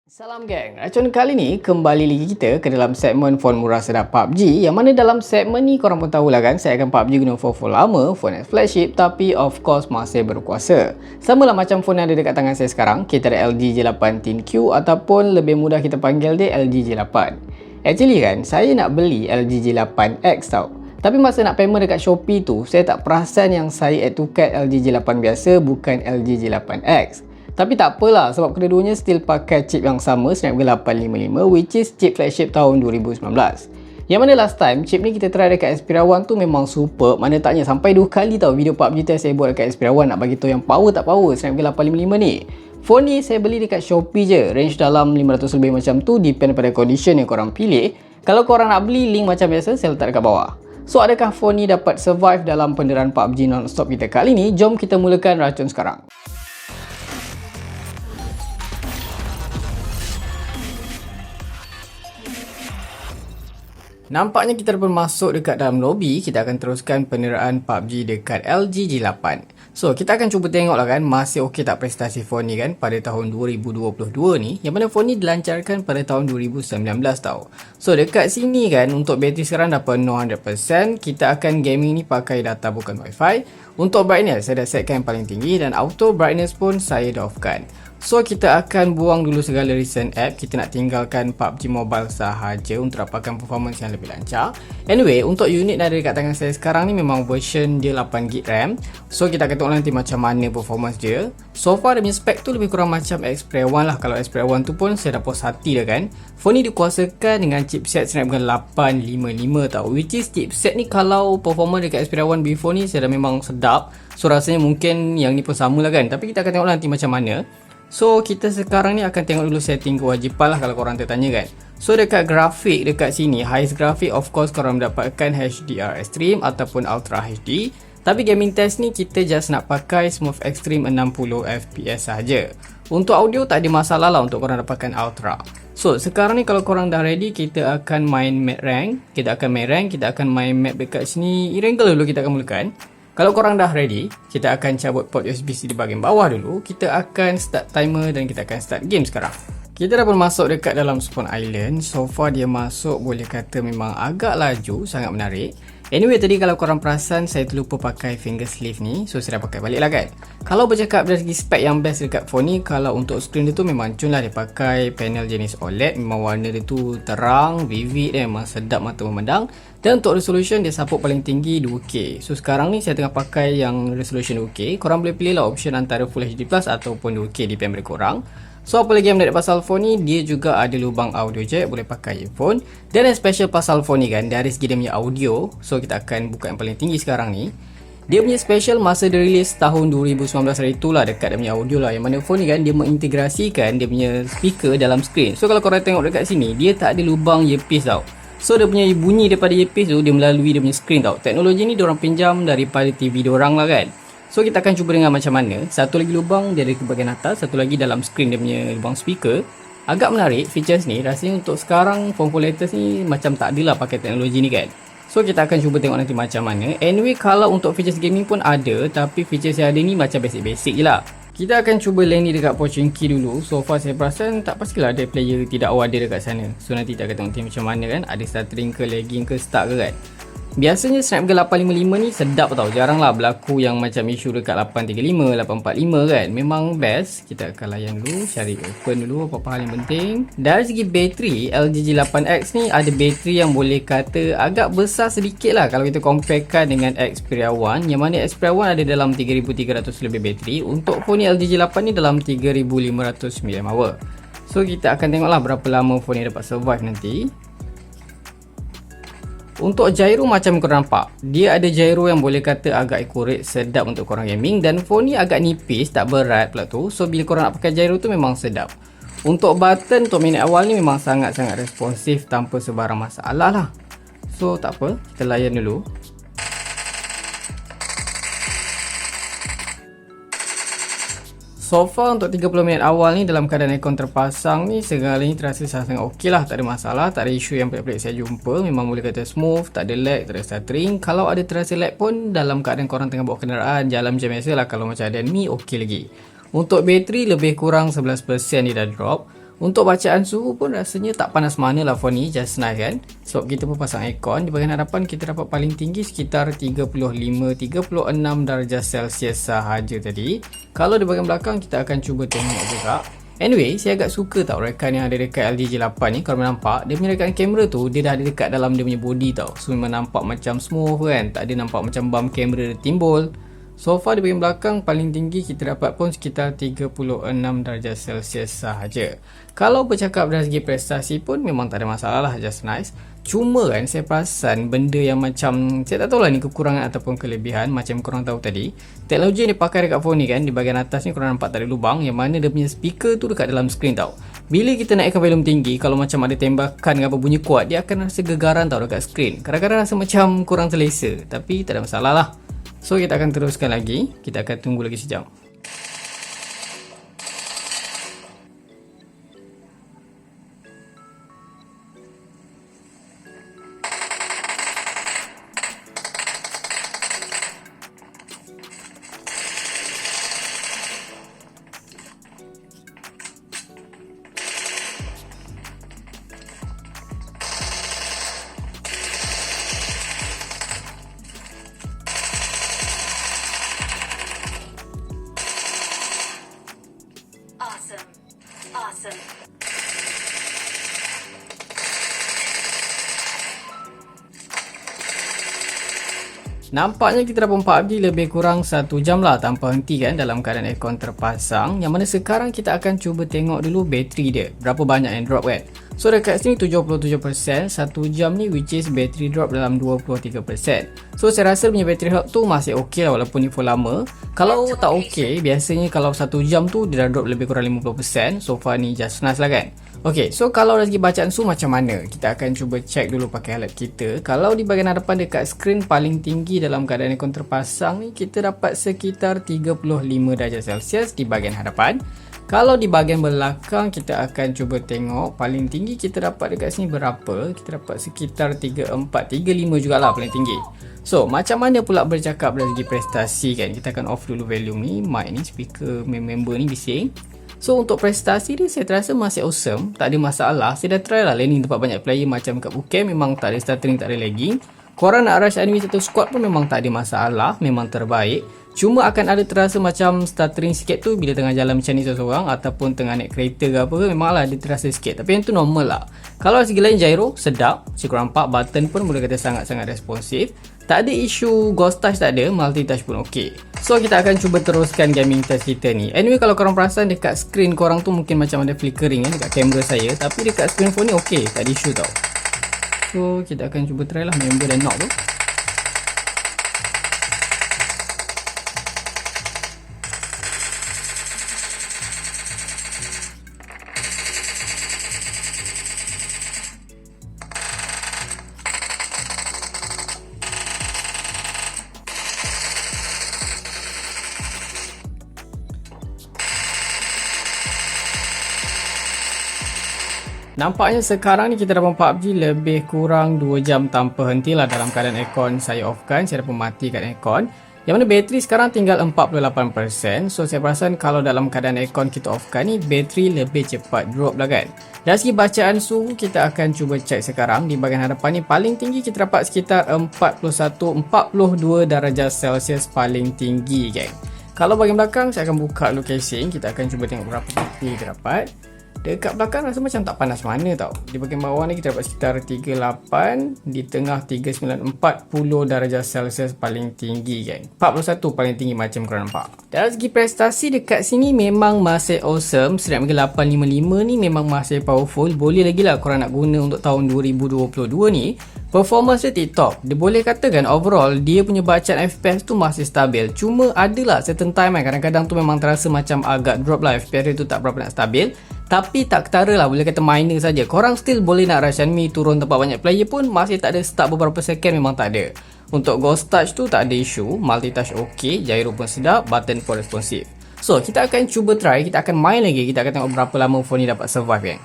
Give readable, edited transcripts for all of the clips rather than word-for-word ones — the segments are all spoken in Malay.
Salam geng, racun kali ni kembali lagi kita ke dalam segmen phone murah sedap PUBG, yang mana dalam segmen ni korang pun tahulah kan, saya akan PUBG guna phone lama, phone yang flagship tapi of course masih berkuasa. Sama lah macam phone yang ada dekat tangan saya sekarang, kita ada LG J8 Thin-Q ataupun lebih mudah kita panggil dia LG J8. Actually kan, saya nak beli LG J8X tau. Tapi masa nak payment dekat Shopee tu, saya tak perasan yang saya add to cart LG J8 biasa, bukan LG J8X. Tapi tak apalah, sebab kedua-duanya still pakai chip yang sama, Snapdragon 855, which is chip flagship tahun 2019. Yang mana last time, chip ni kita try dekat Xperia One tu memang super. Mana taknya sampai 2 kali tau video PUBG test saya buat dekat Xperia One nak bagi tahu yang power tak power Snapdragon 855 ni. Phone ni saya beli dekat Shopee je, range dalam 500 lebih macam tu, depend pada condition yang korang pilih. Kalau korang nak beli, link macam biasa saya letak dekat bawah. So adakah phone ni dapat survive dalam penderan PUBG non-stop kita kali ni? Jom kita mulakan racun sekarang. Nampaknya kita dah pun masuk dekat dalam lobby. Kita akan teruskan peneraan PUBG dekat LG J8. So, kita akan cuba tengok lah kan, masih okey tak prestasi phone ni kan pada tahun 2022 ni. Yang mana phone ni dilancarkan pada tahun 2019 tau. So, dekat sini kan, untuk bateri sekarang dah penuh 100%. Kita akan gaming ni pakai data bukan wifi. Untuk brightness, saya dah setkan yang paling tinggi. Dan auto brightness pun saya dah offkan. So, kita akan buang dulu segala recent app. Kita nak tinggalkan PUBG Mobile sahaja untuk dapatkan performance yang lebih lancar. Anyway, untuk unit yang ada dekat tangan saya sekarang ni memang version dia 8GB RAM. So, kita akan tengok nanti macam mana performance dia. So far, dia punya spek tu lebih kurang macam Xperia One lah. Kalau Xperia One tu pun saya dah puas hati dah kan. Phone ni dikuasakan dengan chipset Snapdragon 855 tau. Which is chipset ni kalau performance dekat Xperia One before ni saya dah memang sedap. So, rasanya mungkin yang ni pun sama lah kan. Tapi kita akan tengok nanti macam mana. So, kita sekarang ni akan tengok dulu setting kewajipan lah kalau korang tertanya kan. So, dekat grafik dekat sini, highest grafik of course korang mendapatkan HDR Extreme ataupun Ultra HD. Tapi gaming test ni kita just nak pakai Smooth Extreme 60fps sahaja. Untuk audio tak ada masalah lah untuk korang dapatkan Ultra. So, sekarang ni kalau korang dah ready, kita akan main map rank. Kita akan main map dekat sini. Erangel dulu kita akan mulakan. Kalau korang dah ready, kita akan cabut port USB-C di bahagian bawah dulu. Kita akan start timer dan kita akan start game sekarang. Kita dah pun masuk dekat dalam Spawn Island. So far dia masuk boleh kata memang agak laju, sangat menarik. Anyway, tadi kalau korang perasan saya terlupa pakai finger sleeve ni. So saya dah pakai balik lah kan. Kalau bercakap dari segi spek yang best dekat phone ni, kalau untuk screen dia tu memang cun lah. Dia pakai panel jenis OLED. Memang warna dia tu terang, vivid, memang sedap mata memandang. Dan untuk resolution dia support paling tinggi 2K. So sekarang ni saya tengah pakai yang resolution 2K. Korang boleh pilih lah option antara Full HD Plus ataupun 2K, depend pada korang. So apa lagi yang menarik pasal phone ni, dia juga ada lubang audio jack, boleh pakai earphone. Dan yang special pasal phone ni kan, dari segi dia punya audio. So kita akan buka yang paling tinggi sekarang ni. Dia punya special masa dia release tahun 2019 hari itulah, dekat dia punya audio lah. Yang mana phone ni kan, dia mengintegrasikan dia punya speaker dalam screen. So kalau korang tengok dekat sini, dia tak ada lubang earpiece tau. So dia punya bunyi daripada earpiece tu, dia melalui dia punya screen tau. Teknologi ni diorang pinjam daripada TV diorang lah kan. So kita akan cuba dengar macam mana. Satu lagi lubang dia ada ke bahagian atas, satu lagi dalam screen dia punya lubang speaker. Agak menarik features ni. Rasanya untuk sekarang phone latest ni macam tak adalah pakai teknologi ni kan. So kita akan cuba tengok nanti macam mana. Anyway, kalau untuk features gaming pun ada, tapi features yang ada ni macam basic-basic je lah. Kita akan cuba lane ni dekat Pochinki dulu. So far saya perasan tak pastilah ada player tidak ada dekat sana. So nanti kita akan tengok macam mana kan. Ada stuttering ke, lagging ke, stuck ke kan. Biasanya Snapdragon 855 ni sedap tau. Jarang lah berlaku yang macam isu dekat 835, 845 kan. Memang best. Kita akan layan dulu, cari open dulu apa-apa hal yang penting. Dari segi bateri, LG J8X ni ada bateri yang boleh kata agak besar sedikit lah kalau kita comparekan dengan Xperia One. Yang mana Xperia One ada dalam 3300 lebih bateri. Untuk phone ni LG J8 ni dalam 3500 mAh. So kita akan tengoklah berapa lama phone ni dapat survive nanti. Untuk gyro macam korang nampak, dia ada gyro yang boleh kata agak accurate, sedap untuk korang gaming. Dan phone ni agak nipis, tak berat pula tu. So bila korang nak pakai gyro tu memang sedap. Untuk button untuk minit awal ni memang sangat-sangat responsif tanpa sebarang masalah lah. So tak apa, kita layan dulu. So far untuk 30 minit awal ni dalam keadaan aircon terpasang ni, segalanya terasa sangat okey lah, tak ada masalah, tak ada isu yang pelik-pelik saya jumpa. Memang boleh kata smooth, tak ada lag, tak ada stuttering. Kalau ada terasa lag pun dalam keadaan korang tengah bawa kenderaan, jalan macam biasa lah. Kalau macam ada enemy, okey lagi. Untuk bateri lebih kurang 11% dia dah drop. Untuk bacaan suhu pun rasanya tak panas mana lah phone ni, just nice kan. Sebab kita pun pasang aircon. Di bahagian hadapan kita dapat paling tinggi sekitar 35-36 darjah Celsius sahaja tadi. Kalau di bahagian belakang kita akan cuba tengok juga. Anyway, saya agak suka tau rekan yang ada dekat LG G8 ni. Kalau nampak, dia punya rekan kamera tu dia dah ada dekat dalam dia punya body tau. So memang nampak macam smooth kan, tak ada nampak macam bump kamera dia timbul. So far di bahagian belakang paling tinggi kita dapat pun sekitar 36 darjah Celsius sahaja. Kalau bercakap dari segi prestasi pun memang tak ada masalah lah, just nice. Cuma kan saya perasan benda yang macam, saya tak tahulah ni kekurangan ataupun kelebihan, macam korang tahu tadi. Teknologi yang dipakai dekat phone ni kan, di bahagian atas ni korang nampak tak ada lubang, yang mana dia punya speaker tu dekat dalam skrin tau. Bila kita naikkan volume tinggi, kalau macam ada tembakan apa bunyi kuat, dia akan rasa gegaran tau dekat skrin. Kadang-kadang rasa macam kurang selesa, tapi tak ada masalah lah. So kita akan teruskan lagi, kita akan tunggu lagi sejam. Awesome. Nampaknya kita dah pun PUBG lebih kurang 1 jam lah tanpa henti kan dalam keadaan aircon terpasang. Yang mana sekarang kita akan cuba tengok dulu bateri dia, berapa banyak yang drop kan. So dekat sini 77%, 1 jam ni which is bateri drop dalam 23%. So saya rasa punya bateri health tu masih ok lah walaupun ni full lama. Kalau tak ok, biasanya kalau 1 jam tu dia dah drop lebih kurang 50%. So far ni just nice lah kan. Ok, so kalau dari segi bacaan suhu macam mana? Kita akan cuba check dulu pakai alat kita. Kalau di bahagian hadapan dekat skrin paling tinggi dalam keadaan aircon terpasang ni, kita dapat sekitar 35 darjah Celsius di bahagian hadapan. Kalau di bahagian belakang kita akan cuba tengok paling tinggi kita dapat dekat sini berapa. Kita dapat sekitar 34, 35 jugalah paling tinggi. So macam mana pula bercakap dari segi prestasi kan. Kita akan off dulu volume ni, mic ni, speaker member ni bising. So untuk prestasi dia saya terasa masih awesome, tak ada masalah. Saya dah try lah landing tempat banyak player macam kat Bukit, memang tak ada stuttering, tak ada lagging. Korang nak rush enemy satu squad pun memang tak ada masalah, memang terbaik. Cuma akan ada terasa macam stuttering sikit tu bila tengah jalan macam ni seorang ataupun tengah naik kereta ke apa, memanglah ada terasa sikit. Tapi yang tu normal lah. Kalau segi lain gyro sedap, saya korang nampak button pun boleh kata sangat-sangat responsif. Tak ada isu ghost touch, tak ada, multi touch pun ok. So kita akan cuba teruskan gaming test kita ni. Anyway kalau korang perasan dekat screen korang tu mungkin macam ada flickering dekat kamera saya, tapi dekat screen phone ni ok, tak ada isu tau. So kita akan cuba try lah member dan knock tu. Nampaknya sekarang ni kita dapat PUBG lebih kurang 2 jam tanpa henti lah dalam keadaan aircon saya offkan. Saya dah pun matikan aircon. Yang mana bateri sekarang tinggal 48%. So saya perasan kalau dalam keadaan aircon kita offkan ni, bateri lebih cepat drop lah kan. Dari segi bacaan suhu kita akan cuba cek sekarang. Di bahagian hadapan ni paling tinggi kita dapat sekitar 41-42 darjah Celsius paling tinggi geng. Kalau bahagian belakang saya akan buka dulu casing. Kita akan cuba tengok berapa bateri kita dapat. Dekat belakang rasa macam tak panas mana tau. Di bahagian bawah ni kita dapat sekitar 38, di tengah 39, 40 darjah Celsius paling tinggi kan. 41 paling tinggi macam korang nampak. Dari segi prestasi dekat sini memang masih awesome. Snapdragon 855 ni memang masih powerful. Boleh lagi lah korang nak guna untuk tahun 2022 ni. Performance dia tip-top. Dia boleh katakan overall dia punya bacaan FPS tu masih stabil. Cuma adalah certain time kan, kadang-kadang tu memang terasa macam agak drop lah, FPS dia tu tak berapa nak stabil. Tapi tak ketara lah, boleh kata minor saja. Korang still boleh nak rush enemy, turun tempat banyak player pun masih tak ada stuck beberapa second, memang tak ada. Untuk ghost touch tu tak ada isu, multi touch ok, gyro pun sedap, button pun responsif. So kita akan cuba try, kita akan main lagi, kita akan tengok berapa lama phone ni dapat survive kan.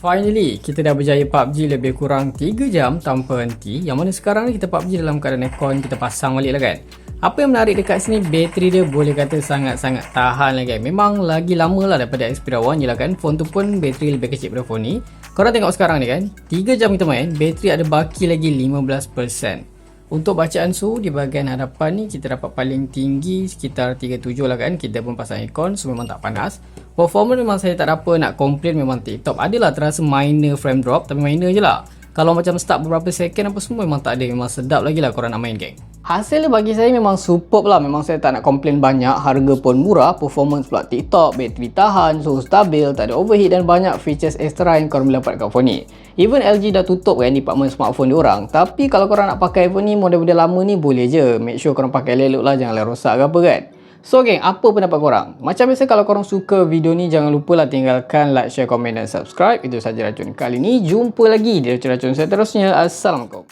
Finally, kita dah berjaya PUBG lebih kurang 3 jam tanpa henti. Yang mana sekarang ni kita PUBG dalam keadaan aircon, kita pasang balik lah kan. Apa yang menarik dekat sini, bateri dia boleh kata sangat-sangat tahan lah kan. Memang lagi lama lah daripada Xperia One je lah kan. Phone tu pun bateri lebih kecil daripada phone ni. Korang tengok sekarang ni kan, 3 jam kita main, bateri ada baki lagi 15%. Untuk bacaan suhu di bahagian hadapan ni kita dapat paling tinggi sekitar 37 lah kan. Kita pun pasang aircon, so memang tak panas. Performance memang saya tak ada apa nak komplain, memang tip-top. Adalah terasa minor frame drop, tapi minor je lah. Kalau macam start beberapa second apa semua memang tak ada. Memang sedap lagi lah korang nak main geng. Hasil bagi saya memang superb lah. Memang saya tak nak komplain banyak. Harga pun murah, performance pula tip-top, bateri tahan, suhu stabil, tak ada overheat dan banyak features extra yang korang boleh dapat kat phone ni. Even LG dah tutup kan department smartphone diorang. Tapi kalau korang nak pakai iPhone ni, model-model lama ni boleh je. Make sure korang pakai elok lah, janganlah rosak ke apa kan. So geng, apa pendapat korang? Macam biasa kalau korang suka video ni, jangan lupa lah tinggalkan like, share, komen dan subscribe. Itu saja racun kali ni. Jumpa lagi di racun-racun seterusnya. Assalamualaikum.